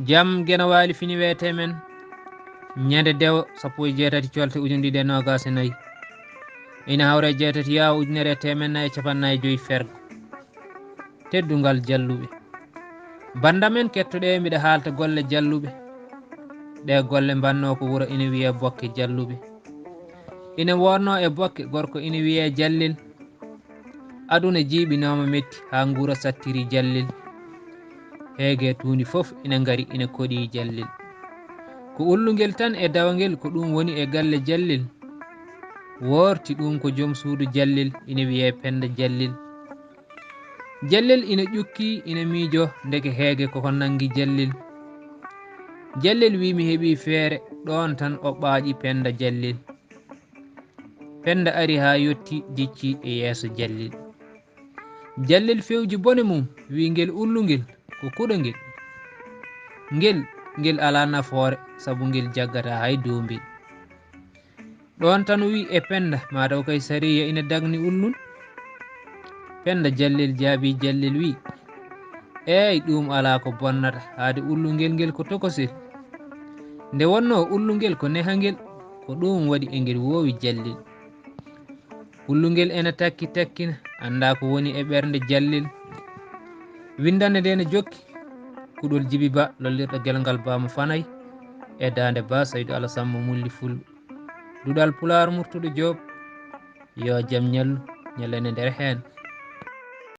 jam gena waali fini wete men ñande dewo 18 colte ujundi de nogas e nayyi ina hawre 6 yawo ujunere e temen nayyi e capannayi joyi fergo teddungal jalluɓe banda men kettoɗe mbiɗa haalta golle jalluɓe ɗe golle mbanno ko wuuro ina wiye bokke jalluɓe ina wonno e bokke gorko ina wiye jallil aduna jiiɓinoma metti ha guura sattiri jallil heege tuundi fof ina ngari ina koɗi jallil ko ullugel tan e dawagel ko ɗum woni e galle jallil worti ɗum ko joom suudu jallil ina wiye penda jallil jallil ina ƴukki ina miijo ndeke heege koko nangi jallil jallil wi mi heeɓi feere ɗon tan o ɓaaƴi penda jallil penda ari ha yetti jicci e yeeso jallil jallil fewji bone mum wi ngel ullugel ko kuɗogel ngel ala nafoore saabu ngel jaggata hay dombil ɗon tan wi e penda mataw kay sariya ina dagni ullun penda jallil jaabi jallil wi eyi ɗum ala ko bonnata haade ullugel ngel ko tokosel nde wonno ullugel ko nehagel ko ɗum waɗi e ngel woowi jallil ullugel ena takki takkina anda ko woni e ɓernde jallil windande nde ne jokki kuɗol Djiby Ba lollirɗo guelgal Bamo Fanaye e dande Ba Saydou Alassane Mulli Fulɓe duɗal Pulaar Murtuɗo Diop yo jaam ñallu ñalane nder hen